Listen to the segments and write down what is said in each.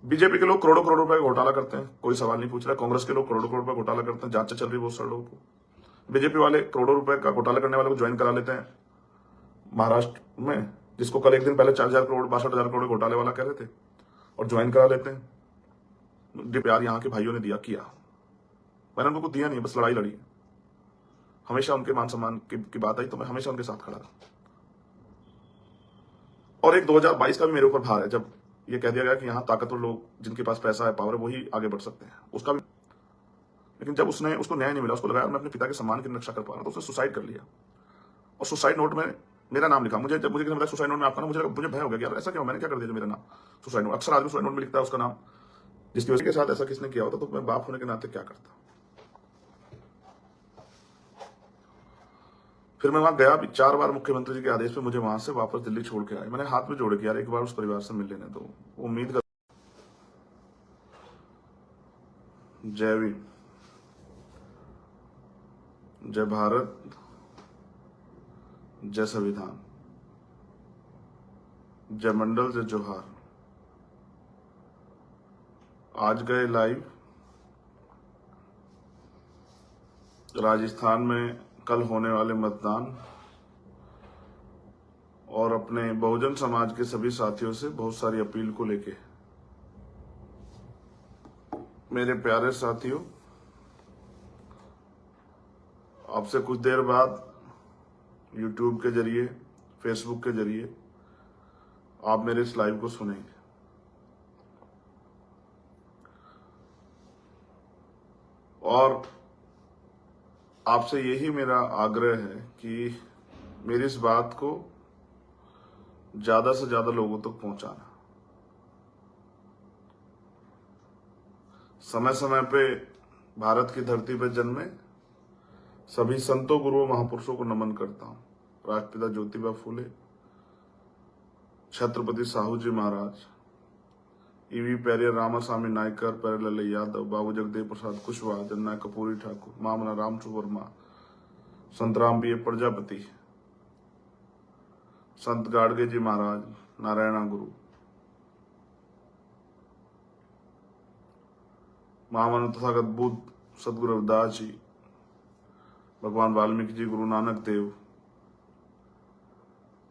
BJP के लोग करोड़ों करोड़ रुपए का घोटाला करते हैं, कोई सवाल नहीं पूछ रहा। कांग्रेस के लोग करोड़ों करोड़ रुपए घोटाला करते हैं, जांच चल रही है बहुत सारे लोगों को। बीजेपी वाले करोड़ों रुपए का घोटाला करने वाले को ज्वाइन करा लेते हैं महाराष्ट्र में, जिसको कल एक दिन पहले 4,000 करोड़ 62,000 करोड़ घोटाले वाला कह रहे थे, और ज्वाइन करा लेते हैं। जो प्यार यहाँ के भाइयों ने दिया किया, मैंने उनको कुछ दिया नहीं, बस लड़ाई लड़ी। हमेशा उनके मान सम्मान की बात आई तो मैं हमेशा उनके साथ खड़ा रहा। और एक 2022 का भी मेरे ऊपर भार है, जब ये कह दिया गया कि यहाँ ताकतवर लोग जिनके पास पैसा है, पावर है, वही आगे बढ़ सकते हैं, उसका भी। लेकिन जब उसको न्याय नहीं मिला, उसको लगाया मैं अपने पिता के सम्मान की रक्षा कर पा रहा, तो उसने सुसाइड कर लिया। और सुसाइड नोट में मेरा नाम लिखा। मुझे जब मुझे किसी ने बताया सुसाइड नोट में आपका नाम, मुझे भय हो गया कि यार ऐसा क्यों, मैंने क्या कर दिया मेरा नाम सुसाइड नोट। अक्सर आदमी सुसाइड नोट में लिखता है उसका नाम, जिसकी वजह के साथ ऐसा किसने किया होता, तो मैं बाप होने के नाते क्या करता। फिर मैं वहां गया भी 4 बार, मुख्यमंत्री जी के आदेश पे मुझे वहां से वापस दिल्ली छोड़ के आए। मैंने हाथ में जोड़े कि यार एक बार उस परिवार से मिल लेने दो, उम्मीद कर। जय भीम, जय भारत, जय संविधान, जय मंडल, जय जोहार। आज गए लाइव राजस्थान में कल होने वाले मतदान और अपने बहुजन समाज के सभी साथियों से बहुत सारी अपील को लेके। मेरे प्यारे साथियों, आपसे कुछ देर बाद YouTube के जरिए, Facebook के जरिए आप मेरे इस लाइव को सुनेंगे। और आपसे यही मेरा आग्रह है कि मेरी इस बात को ज्यादा से ज्यादा लोगों तक पहुंचाना। समय समय पे भारत की धरती पर जन्मे सभी संतों, गुरुओं, महापुरुषों को नमन करता हूं। राष्ट्रपिता ज्योतिबा फूले, छत्रपति साहू जी महाराज, ईवी पेरियर, रामास्वामी नायकर, प्यारेलाल यादव, बाबू जगदेव प्रसाद कुशवाहा, जननायक कपूरी ठाकुर, मामना रामचू वर्मा, संत राम पी प्रजापति, संत गाडगे जी महाराज, नारायणा गुरु, महामानव तथागत बुद्ध, सदगुरु रविदास जी, भगवान वाल्मीकि जी, गुरु नानक देव,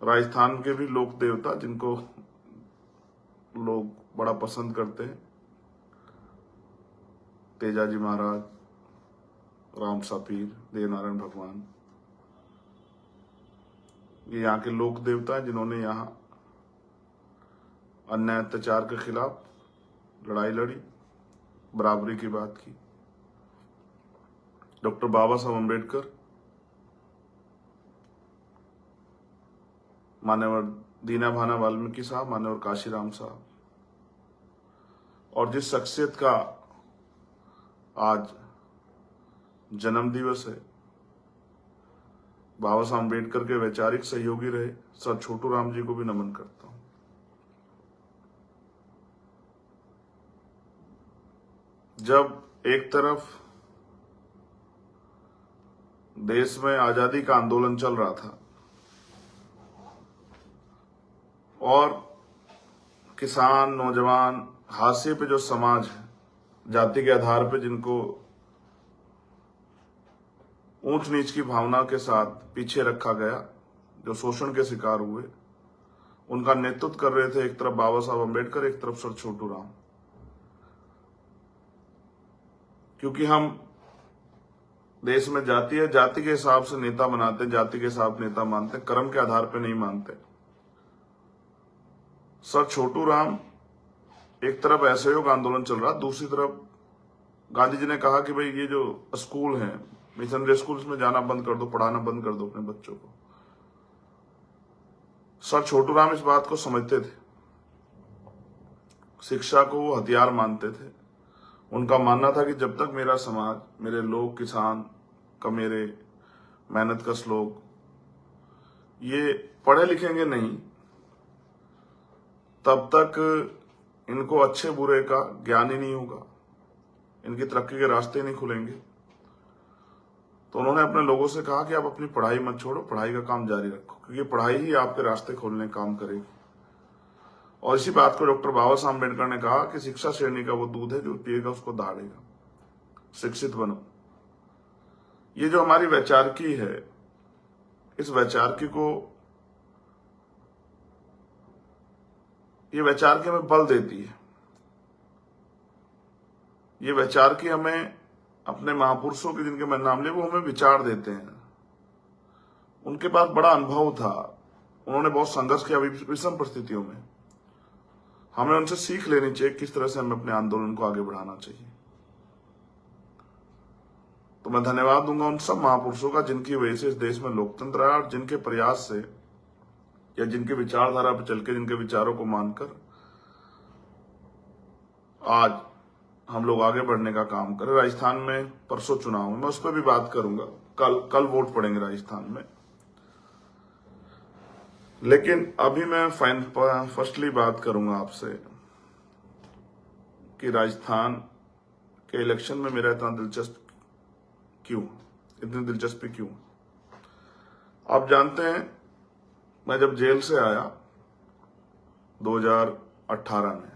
राजस्थान के भी लोक देवता जिनको लोग बड़ा पसंद करते हैं, तेजाजी महाराज, राम सापीर, देवनारायण भगवान, ये यहाँ के लोक देवता हैं जिन्होंने यहाँ अन्याय अत्याचार के खिलाफ लड़ाई लड़ी, बराबरी की बात की। डॉक्टर बाबा साहब अम्बेडकर, मान्यवर दीना भाना वाल्मीकि साहब, मान्यवर काशीराम साहब, और जिस शख्सियत का आज जन्म दिवस है, बाबा साहब अम्बेडकर के वैचारिक सहयोगी रहे सर छोटू राम जी को भी नमन करता हूं। जब एक तरफ देश में आजादी का आंदोलन चल रहा था और किसान, नौजवान, हाशिए पे जो समाज है, जाति के आधार पे जिनको ऊंच नीच की भावना के साथ पीछे रखा गया, जो शोषण के शिकार हुए, उनका नेतृत्व कर रहे थे एक तरफ बाबा साहब अम्बेडकर, एक तरफ सर छोटू राम। क्योंकि हम देश में जाति है, जाति के हिसाब से नेता बनाते हैं, जाति के हिसाब नेता मानते हैं, कर्म के आधार पर नहीं मानते। सर छोटू राम, एक तरफ असहयोग आंदोलन चल रहा, दूसरी तरफ गांधी जी ने कहा कि भाई ये जो स्कूल है, मिशनरी स्कूल, में जाना बंद कर दो, पढ़ाना बंद कर दो अपने बच्चों को। सर छोटू राम इस बात को समझते थे, शिक्षा को वो हथियार मानते थे। उनका मानना था कि जब तक मेरा समाज, मेरे लोग, किसान का, मेरे मेहनत कश लोग ये पढ़े लिखेंगे नहीं, तब तक इनको अच्छे बुरे का ज्ञान ही नहीं होगा, इनकी तरक्की के रास्ते नहीं खुलेंगे। तो उन्होंने अपने लोगों से कहा कि आप अपनी पढ़ाई मत छोड़ो, पढ़ाई का काम जारी रखो, क्योंकि पढ़ाई ही आपके रास्ते खोलने का काम करेगी। और इसी बात को डॉक्टर बाबा साहब अम्बेडकर ने कहा कि शिक्षा श्रेणी का वो दूध है जो पिएगा उसको दहाड़ेगा। शिक्षित बनो। ये जो हमारी वैचारिकी है, इस वैचारिकी को, ये वैचारिकी हमें बल देती है। ये वैचारिकी हमें अपने महापुरुषों के जिनके मैं नाम ले, वो हमें विचार देते हैं। उनके पास बड़ा अनुभव था, उन्होंने बहुत संघर्ष किया विषम परिस्थितियों में। हमें उनसे सीख लेनी चाहिए किस तरह से हमें अपने आंदोलन को आगे बढ़ाना चाहिए। तो मैं धन्यवाद दूंगा उन सब महापुरुषों का जिनकी वजह से इस देश में लोकतंत्र आया और जिनके प्रयास से या जिनके विचारधारा पर चल के, जिनके विचारों को मानकर आज हम लोग आगे बढ़ने का काम करें। राजस्थान में परसों चुनाव है, मैं उस पर भी बात करूंगा। कल वोट पड़ेंगे राजस्थान में। लेकिन अभी मैं फर्स्टली बात करूंगा आपसे कि राजस्थान के इलेक्शन में मेरा इतनी दिलचस्पी क्यों। आप जानते हैं, मैं जब जेल से आया 2018 में,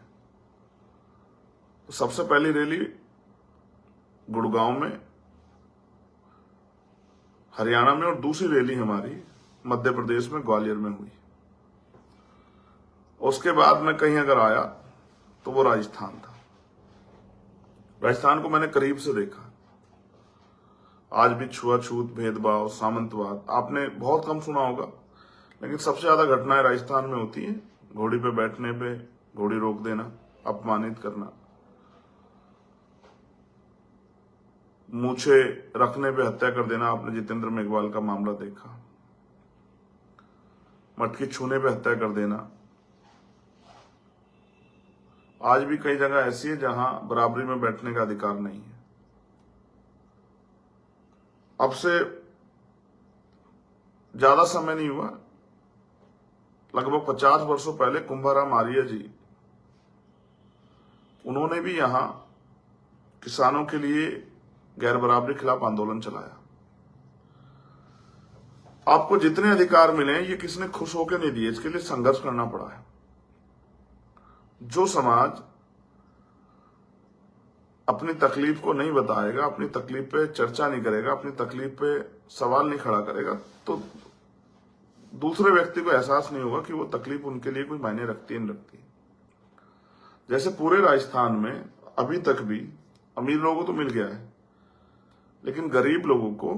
तो सबसे पहली रैली गुड़गांव में, हरियाणा में, और दूसरी रैली हमारी मध्य प्रदेश में ग्वालियर में हुई। उसके बाद मैं कहीं अगर आया तो वो राजस्थान था। राजस्थान को मैंने करीब से देखा। आज भी छुआछूत, भेदभाव, सामंतवाद आपने बहुत कम सुना होगा, लेकिन सबसे ज्यादा घटनाएं राजस्थान में होती हैं। घोड़ी पे बैठने पे घोड़ी रोक देना, अपमानित करना, मूछे रखने पे हत्या कर देना। आपने जितेंद्र मेघवाल का मामला देखा। मटकी छूने पे हत्या कर देना। आज भी कई जगह ऐसी है जहां बराबरी में बैठने का अधिकार नहीं है। अब से ज्यादा समय नहीं हुआ, लगभग 50 वर्षों पहले कुंभाराम आर्य जी, उन्होंने भी यहां किसानों के लिए गैर बराबरी खिलाफ आंदोलन चलाया। आपको जितने अधिकार मिले ये किसने खुश होकर नहीं दिए, इसके लिए संघर्ष करना पड़ा है। जो समाज अपनी तकलीफ को नहीं बताएगा, अपनी तकलीफ पे चर्चा नहीं करेगा, अपनी तकलीफ पे सवाल नहीं खड़ा करेगा, तो दूसरे व्यक्ति को एहसास नहीं होगा कि वो तकलीफ उनके लिए कोई मायने रखती है नहीं रखती। जैसे पूरे राजस्थान में अभी तक भी अमीर लोगों को तो मिल गया है, लेकिन गरीब लोगों को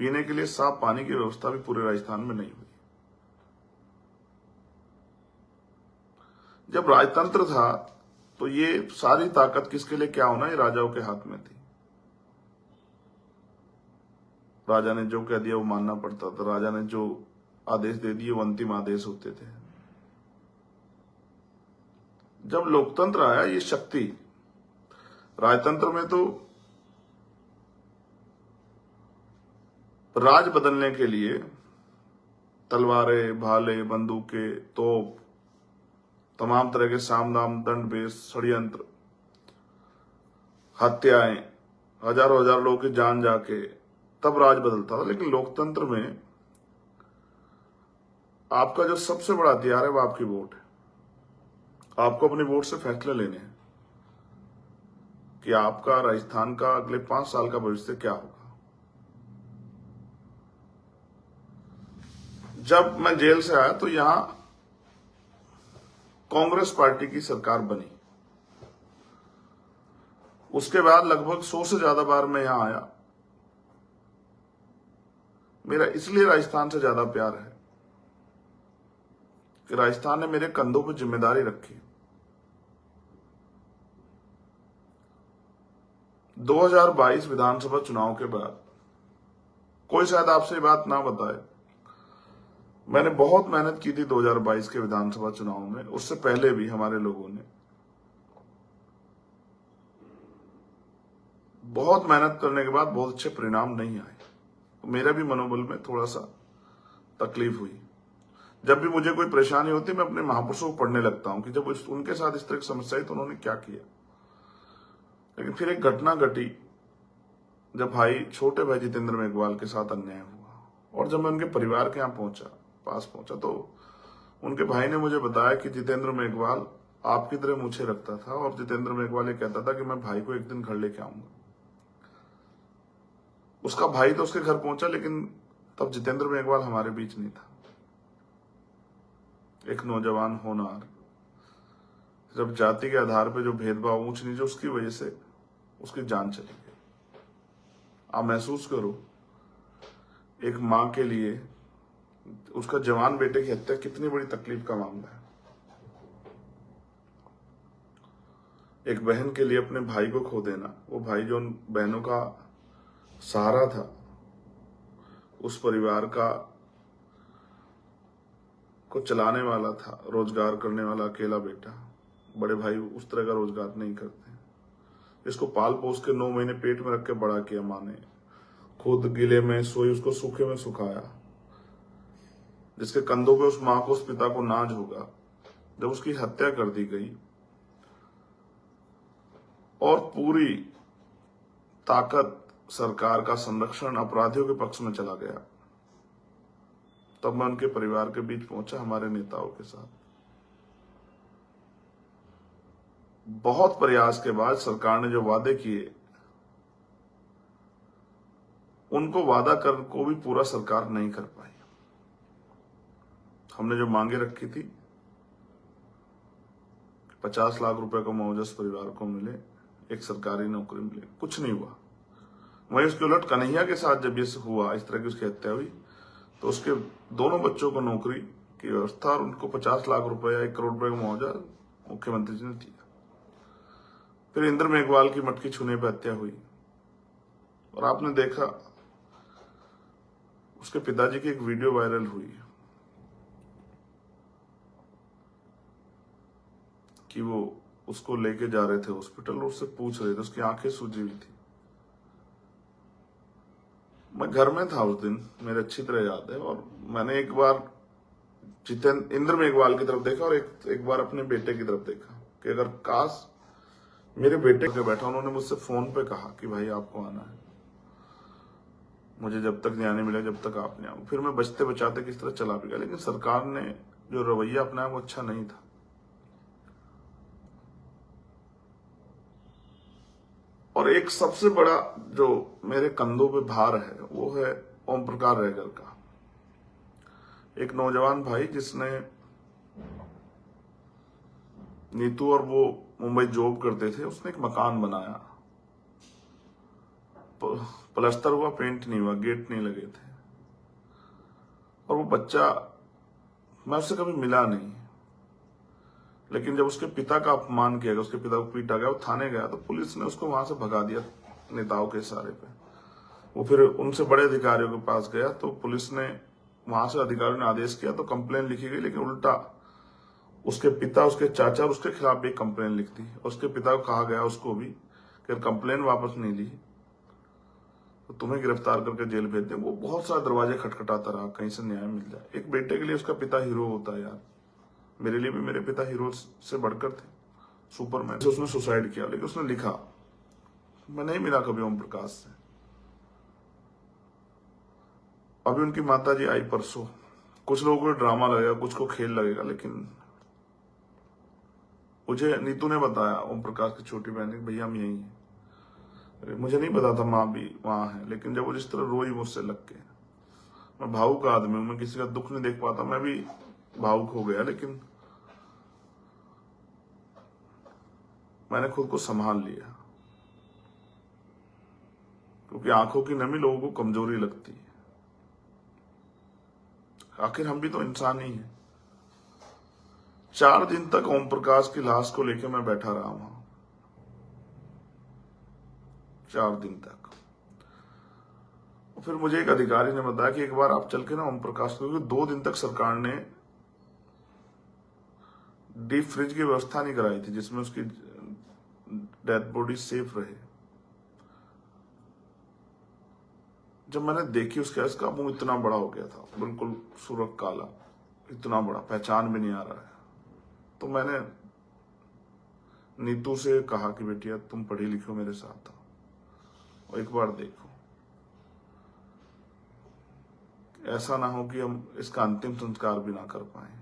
पीने के लिए साफ पानी की व्यवस्था भी पूरे राजस्थान में नहीं हुई। जब राजतंत्र था तो ये सारी ताकत किसके लिए क्या होना, ये राजाओं के हाथ में थी। राजा ने जो कह दिया वो मानना पड़ता था। राजा ने जो आदेश दे दिए वो अंतिम आदेश होते थे। जब लोकतंत्र आया, ये शक्ति, राजतंत्र में तो राज बदलने के लिए तलवारें, भाले, बंदूकें, तोप, तमाम तरह के साम दाम दंड भेद, षड्यंत्र, हत्याएं, हजारों लोगों की जान जाके तब राज बदलता था। लेकिन लोकतंत्र में आपका जो सबसे बड़ा हथियार है वो आपकी वोट है। आपको अपनी वोट से फैसले लेने हैं कि आपका राजस्थान का अगले 5 साल का भविष्य क्या होगा। जब मैं जेल से आया तो यहां कांग्रेस पार्टी की सरकार बनी। उसके बाद लगभग 100 से ज्यादा बार मैं यहां आया। मेरा इसलिए राजस्थान से ज्यादा प्यार है कि राजस्थान ने मेरे कंधों पर जिम्मेदारी रखी। 2022 विधानसभा चुनाव के बाद कोई शायद आपसे ये बात ना बताए, मैंने बहुत मेहनत की थी 2022 के विधानसभा चुनाव में। उससे पहले भी हमारे लोगों ने बहुत मेहनत करने के बाद बहुत अच्छे परिणाम नहीं आए। तो मेरा भी मनोबल में थोड़ा सा तकलीफ हुई। जब भी मुझे कोई परेशानी होती मैं अपने महापुरुषों को पढ़ने लगता हूं कि जब उनके साथ इस तरह की समस्या आई तो उन्होंने क्या किया। लेकिन फिर एक घटना घटी जब छोटे भाई जितेंद्र मेघवाल के साथ अन्याय हुआ, और जब मैं उनके परिवार के यहाँ पास पहुंचा तो उनके भाई ने मुझे बताया कि जितेंद्र मेघवाल आपकी तरह मुझे रखता था और जितेंद्र मेघवाल ये कहता था कि मैं भाई को एक दिन घर लेके आऊंगा। उसका भाई तो उसके घर पहुंचा, लेकिन तब जितेंद्र मेघवाल हमारे बीच नहीं था। एक नौजवान होनहार, जब जाति के आधार पर जो भेदभाव ऊंच नीचे, उसकी वजह से उसकी जान चली गई। आप महसूस करो, एक मां के लिए उसका जवान बेटे की हत्या कितनी बड़ी तकलीफ का मामला है। एक बहन के लिए अपने भाई को खो देना, वो भाई जो उन बहनों का सहारा था, उस परिवार का को चलाने वाला था, रोजगार करने वाला अकेला बेटा। बड़े भाई उस तरह का रोजगार नहीं करते। इसको पाल पोस के 9 महीने पेट में रख के बड़ा किया माँ ने, खुद गीले में सोई, उसको सूखे में सुखाया, जिसके कंधों पे उस माँ को, उस पिता को नाज होगा। जब उसकी हत्या कर दी गई और पूरी ताकत सरकार का संरक्षण अपराधियों के पक्ष में चला गया, तब मैं उनके परिवार के बीच पहुंचा हमारे नेताओं के साथ। बहुत प्रयास के बाद सरकार ने जो वादे किए, उनको वादा कर को भी पूरा सरकार नहीं कर पाई। हमने जो मांगे रखी थी, 50 लाख रुपए का मुआवजा परिवार को मिले, एक सरकारी नौकरी मिले, कुछ नहीं हुआ। वहीं उसके उलट कन्हैया के साथ जब ये हुआ, इस तरह की उसकी हत्या हुई, तो उसके दोनों बच्चों को नौकरी की व्यवस्था और उनको 50 लाख रुपए या 1 करोड़ रुपए का मुआवजा मुख्यमंत्री जी ने दिया। फिर इंद्र मेघवाल की मटकी छूने पर हत्या हुई और आपने देखा उसके पिताजी की एक वीडियो वायरल हुई कि वो उसको लेके जा रहे थे हॉस्पिटल और उससे पूछ रहे थे, उसकी आंखें सूजी हुई थी। मैं घर में था उस दिन, मेरे अच्छी तरह याद है, और मैंने एक बार इंद्र मेघवाल की तरफ देखा और एक बार अपने बेटे की तरफ देखा कि अगर काश मेरे बेटे के बैठा। उन्होंने मुझसे फोन पे कहा कि भाई आपको आना है, मुझे जब तक न्याय नहीं मिला जब तक आप नहीं आओ। फिर मैं बचते बचाते किस तरह चला भी गया, लेकिन सरकार ने जो रवैया अपनाया वो अच्छा नहीं था। और एक सबसे बड़ा जो मेरे कंधों पे भार है वो है ओम प्रकाश रहगर का। एक नौजवान भाई जिसने, नीतू और वो मुंबई जॉब करते थे, उसने एक मकान बनाया, प्लास्टर हुआ, पेंट नहीं हुआ, गेट नहीं लगे थे, और वो बच्चा, मैं उससे कभी मिला नहीं, लेकिन जब उसके पिता का अपमान किया गया, उसके पिता को पीटा गया, वो थाने गया, तो पुलिस ने उसको वहां से भगा दिया नेताओं के इशारे पे। वो फिर उनसे बड़े अधिकारियों के पास गया, तो पुलिस ने, वहां से अधिकारियों ने आदेश किया, तो कंप्लेन लिखी गई, लेकिन उल्टा उसके पिता, उसके चाचा और उसके खिलाफ भी कंप्लेन लिख दी। उसके पिता को कहा गया उसको भी कि कंप्लेन वापस नहीं ली तो तुम्हें गिरफ्तार करके जेल भेज दें। वो बहुत सारे दरवाजे खटखटाता रहा, कहीं से न्याय मिल जाए। एक बेटे के लिए उसका पिता हीरो होता है यार। मेरे लिए भी मेरे पिता हीरो से बढ़कर थे, सुपरमैन से। उसने सुसाइड किया, लेकिन उसने लिखा, मैं नहीं मिला कभी ओम प्रकाश से। अभी उनकी माता जी आई परसों। कुछ लोगों को ड्रामा लगेगा, कुछ को खेल लगेगा, लेकिन मुझे नीतू ने बताया, ओम प्रकाश की छोटी बहन, भैया हम यही है। मुझे नहीं पता था माँ भी वहां है, लेकिन जब वो जिस तरह रोई मुझसे लग के, मैं भावुक आदमी हूं, मैं किसी का दुख नहीं देख पाता, मैं भी भावुक हो गया, लेकिन मैंने खुद को संभाल लिया, क्योंकि आंखों की नमी लोगों को कमजोरी लगती है। आखिर हम भी तो इंसान ही हैं। 4 दिन तक ओम प्रकाश की लाश को लेकर मैं बैठा रहा वहां, 4 दिन तक। फिर मुझे एक अधिकारी ने बताया कि एक बार आप चल के ना ओम प्रकाश को, 2 दिन तक सरकार ने डीप फ्रिज की व्यवस्था नहीं कराई थी जिसमें उसकी डेड बॉडी सेफ रहे। जब मैंने देखी उसके, इसका मुंह इतना बड़ा हो गया था, बिल्कुल सुर्ख काला, इतना बड़ा, पहचान भी नहीं आ रहा है। तो मैंने नीतू से कहा कि बेटिया तुम पढ़ी लिखो, मेरे साथ आओ और एक बार देखो, ऐसा ना हो कि हम इसका अंतिम संस्कार भी ना कर पाए।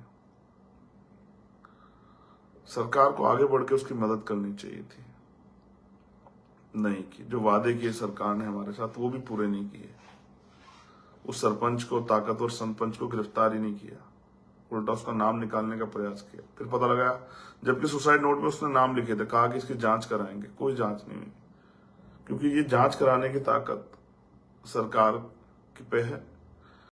सरकार को आगे बढ़ के उसकी मदद करनी चाहिए थी, नहीं की। जो वादे किए सरकार ने हमारे साथ वो भी पूरे नहीं किए। उस सरपंच को, ताकतवर सरपंच को गिरफ्तार ही नहीं किया, उल्टा उसका नाम निकालने का प्रयास किया। फिर पता लगा जबकि सुसाइड नोट में उसने नाम लिखे थे, कहा कि इसकी जांच कराएंगे, कोई जांच नहीं हुई, क्योंकि ये जांच कराने की ताकत सरकार पे है